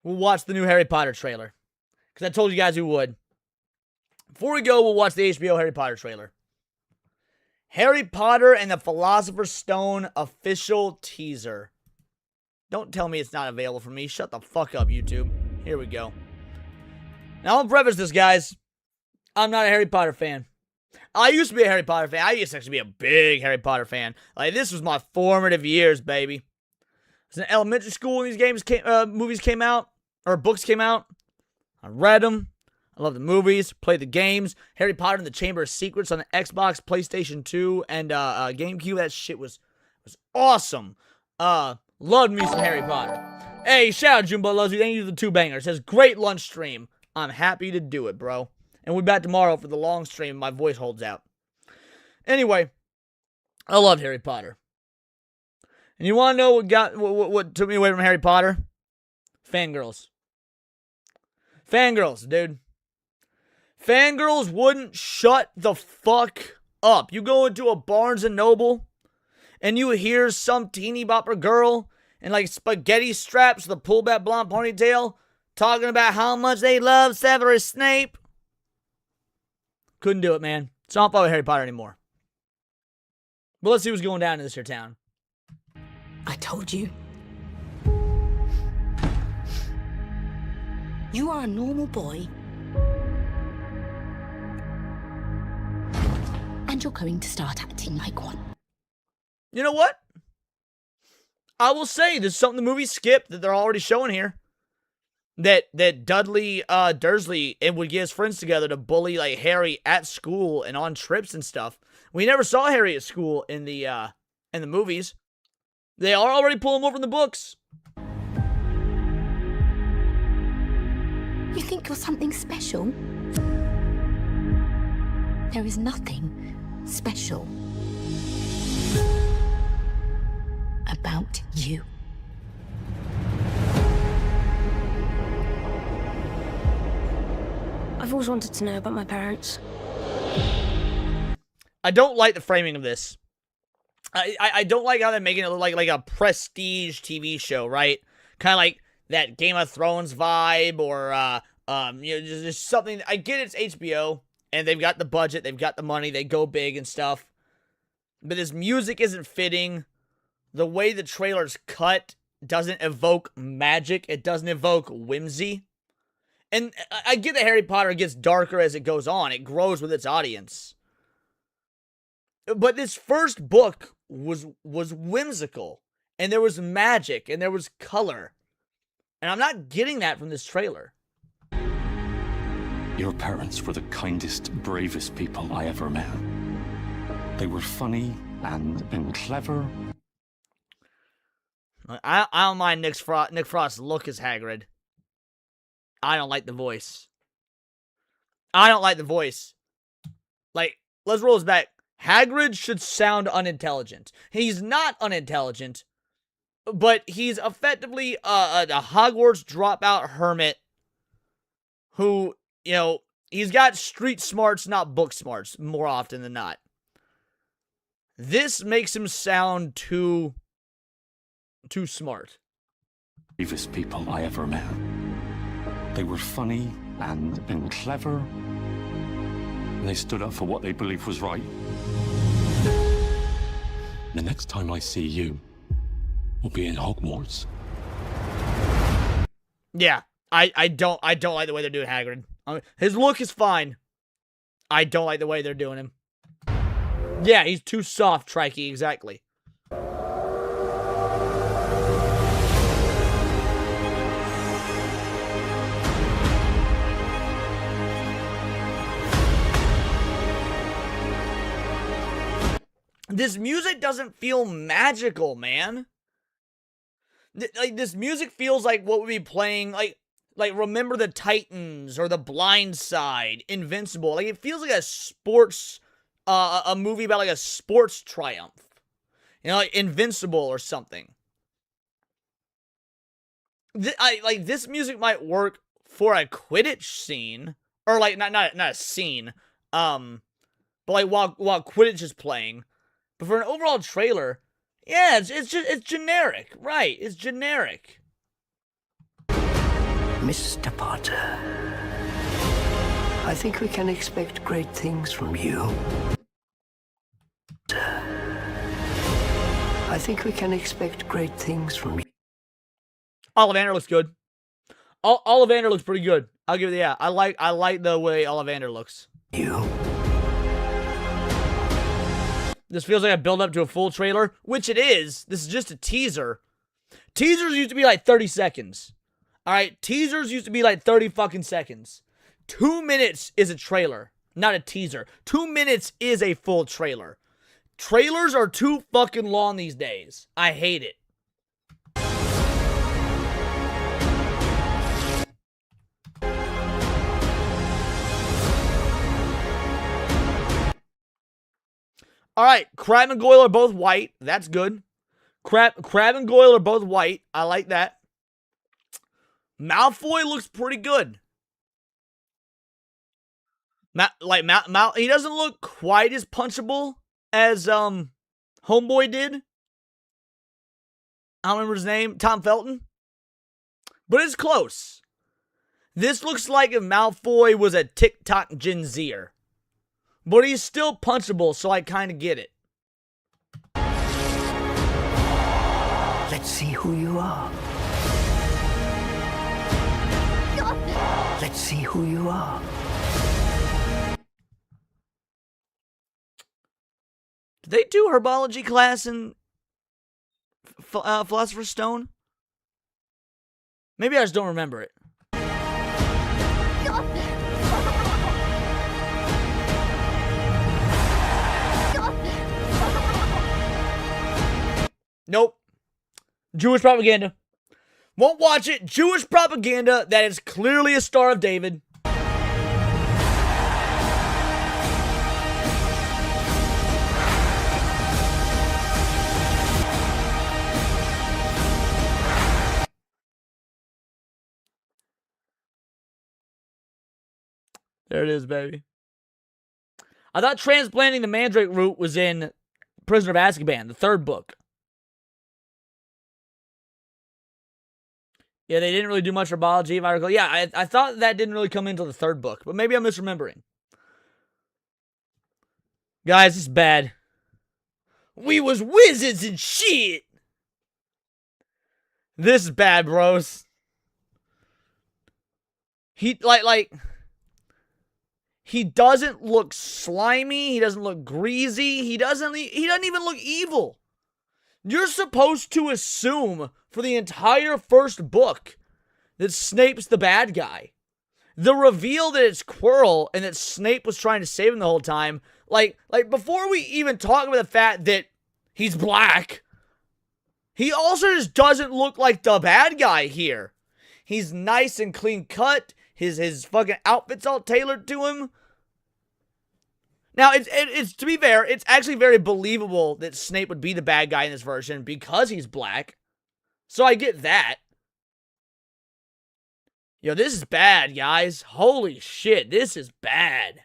we'll watch the new Harry Potter trailer. Because I told you guys we would. Before we go, we'll watch the HBO Harry Potter trailer. Harry Potter and the Philosopher's Stone official teaser. Don't tell me it's not available for me. Shut the fuck up, YouTube. Here we go. Now, I'll preface this, guys. I'm not a Harry Potter fan. I used to be a Harry Potter fan. I used to actually be a big Harry Potter fan. Like, this was my formative years, baby. I was in elementary school when these movies came out, or books came out. I read them. I love the movies, played the games. Harry Potter and the Chamber of Secrets on the Xbox, PlayStation 2, and GameCube. That shit was awesome. Loved me some Harry Potter. Hey, shout out Jumbo Loves You. Thank you for the 2 bangers. Says, great lunch stream. I'm happy to do it, bro. And we'll be back tomorrow for the long stream. My voice holds out. Anyway, I loved Harry Potter. And you want to know what took me away from Harry Potter? Fangirls. Fangirls, dude. Fangirls wouldn't shut the fuck up. You go into a Barnes & Noble, and you hear some teeny bopper girl in like spaghetti straps with a pullback blonde ponytail talking about how much they love Severus Snape. Couldn't do it, man. It's not about Harry Potter anymore. But let's see what's going down in this here town. I told you. You are a normal boy. And you're going to start acting like one. You know what? I will say there's something the movie skipped that they're already showing here. That Dudley Dursley would get his friends together to bully like Harry at school and on trips and stuff. We never saw Harry at school in the movies. They are already pulling him over in the books. You think you're something special? There is nothing special about you. I've always wanted to know about my parents. I don't like the framing of this. I don't like how they're making it look like a prestige TV show, right? Kind of like that Game of Thrones vibe, or just something. I get it's HBO, and they've got the budget, they've got the money, they go big and stuff. But this music isn't fitting. The way the trailer's cut doesn't evoke magic. It doesn't evoke whimsy. And I get that Harry Potter gets darker as it goes on. It grows with its audience. But this first book was whimsical. And there was magic. And there was color. And I'm not getting that from this trailer. Your parents were the kindest, bravest people I ever met. They were funny and clever. I don't mind Nick Frost's look as Hagrid. I don't like the voice. Like, let's roll this back. Hagrid should sound unintelligent. He's not unintelligent, but he's effectively a Hogwarts dropout hermit who, he's got street smarts, not book smarts, more often than not. This makes him sound too smart. Bravest people I ever met. They were funny and clever. And they stood up for what they believed was right. The next time I see you, we'll be in Hogwarts. Yeah, I don't like the way they're doing Hagrid. His look is fine. I don't like the way they're doing him. Yeah, he's too soft, Trikey, exactly. This music doesn't feel magical, man. Like, this music feels like what would be playing, like Remember the Titans or The Blind Side, Invincible. Like, it feels like a sports, a movie about like a sports triumph. Like Invincible or something. This music might work for a Quidditch scene, or like not a scene, but like while Quidditch is playing. But for an overall trailer, yeah, it's generic, right? It's generic. Mr. Potter, I think we can expect great things from you. I think we can expect great things from you. Ollivander looks good. Ollivander looks pretty good. I'll give it, yeah. I like the way Ollivander looks. You. This feels like a build-up to a full trailer, which it is. This is just a teaser. Teasers used to be like 30 seconds. Alright? Teasers used to be like 30 fucking seconds. 2 minutes is a trailer, not a teaser. 2 minutes is a full trailer. Trailers are too fucking long these days. I hate it. Alright, Crabbe and Goyle are both white. That's good. Crabbe and Goyle are both white. I like that. Malfoy looks pretty good. He doesn't look quite as punchable as Homeboy did. I don't remember his name. Tom Felton. But it's close. This looks like if Malfoy was a TikTok Gen Zer. But he's still punchable, so I kind of get it. Let's see who you are. Let's see who you are. Did they do herbology class in Philosopher's Stone? Maybe I just don't remember it. Nope. Jewish propaganda. Won't watch it. Jewish propaganda that is clearly a Star of David. There it is, baby. I thought transplanting the mandrake root was in Prisoner of Azkaban, the third book. Yeah, they didn't really do much herbology, if I recall. Yeah, I thought that didn't really come into the third book, but maybe I'm misremembering. Guys, this is bad. We was wizards and shit. This is bad, bros. He, he doesn't look slimy. He doesn't look greasy. He doesn't even look evil. You're supposed to assume for the entire first book that Snape's the bad guy. The reveal that it's Quirrell and that Snape was trying to save him the whole time, like before we even talk about the fact that he's black, he also just doesn't look like the bad guy here. He's nice and clean cut. His fucking outfit's all tailored to him. Now, it's to be fair, it's actually very believable that Snape would be the bad guy in this version because he's black. So I get that. Yo, this is bad, guys. Holy shit, this is bad.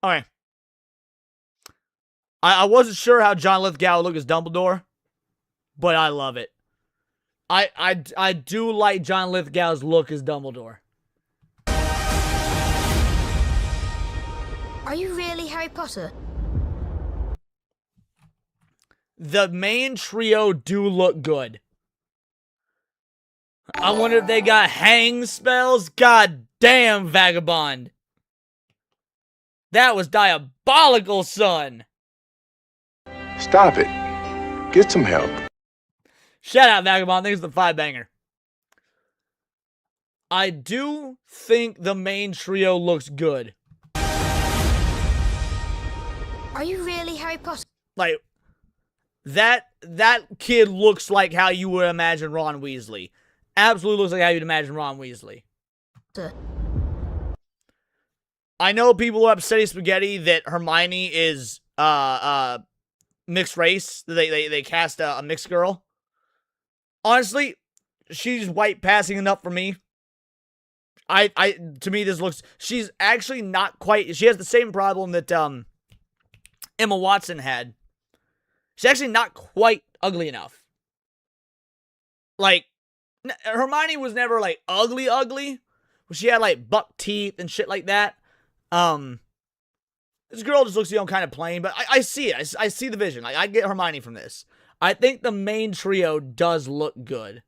Alright. I wasn't sure how John Lithgow would look as Dumbledore, but I love it. I do like John Lithgow's look as Dumbledore. Are you really Harry Potter? The main trio do look good. I wonder if they got hang spells. God damn, Vagabond. That was diabolical, son. Stop it. Get some help. Shout out, Vagabond. Thanks for the 5-banger. I do think the main trio looks good. Are you really Harry Potter? Like, that kid looks like how you would imagine Ron Weasley. Absolutely looks like how you'd imagine Ron Weasley. I know people are upsetting spaghetti that Hermione is mixed race. They cast a mixed girl. Honestly, she's white passing enough for me. To me, this looks, she's actually not quite, she has the same problem that, Emma Watson had. She's actually not quite ugly enough. Like, Hermione was never, like, ugly. She had, like, buck teeth and shit like that. This girl just looks, kind of plain, but I see it. I see the vision. Like, I get Hermione from this. I think the main trio does look good.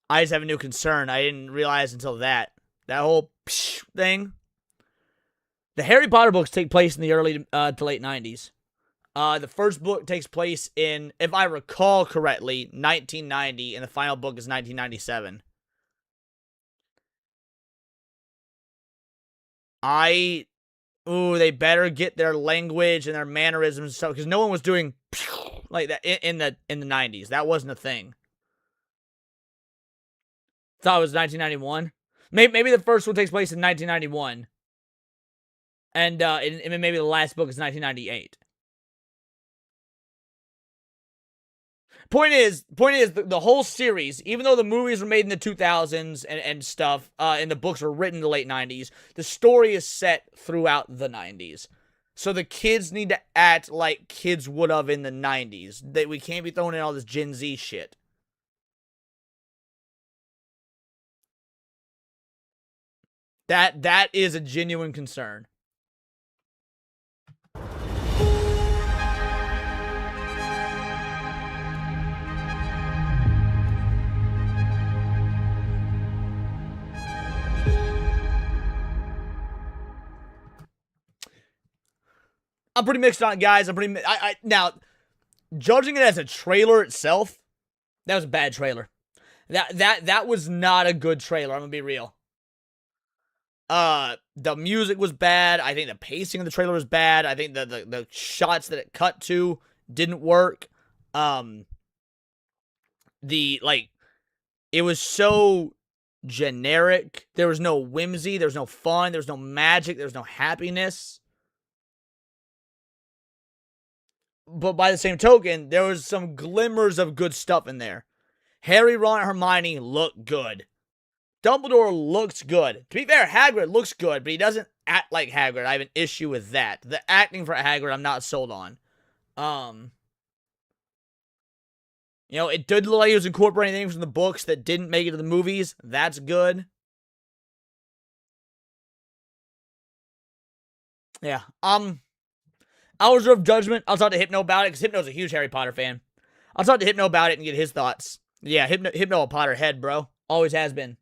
I just have a new concern. I didn't realize until that whole thing. The Harry Potter books take place in the early to late 90s. The first book takes place in, if I recall correctly, 1990, and the final book is 1997. They better get their language and their mannerisms and stuff, because no one was doing like that in the 90s. That wasn't a thing. Thought it was 1991. Maybe the first one takes place in 1991. And maybe the last book is 1998. Point is, the whole series, even though the movies were made in the 2000s and stuff, and the books were written in the late 90s, the story is set throughout the 90s. So the kids need to act like kids would have in the 90s. We can't be throwing in all this Gen Z shit. That is a genuine concern. I'm pretty mixed on it, guys. Now, judging it as a trailer itself, that was a bad trailer. That was not a good trailer. I'm gonna be real. The music was bad. I think the pacing of the trailer was bad. I think the shots that it cut to didn't work. It was so generic. There was no whimsy. There was no fun. There was no magic. There was no happiness. But by the same token, there was some glimmers of good stuff in there. Harry, Ron, and Hermione look good. Dumbledore looks good. To be fair, Hagrid looks good, but he doesn't act like Hagrid. I have an issue with that. The acting for Hagrid, I'm not sold on. It did look like he was incorporating things from the books that didn't make it to the movies. That's good. Yeah. I'll reserve judgment. I'll talk to Hypno about it, because Hypno's a huge Harry Potter fan. I'll talk to Hypno about it and get his thoughts. Yeah, Hypno a Potterhead, bro. Always has been.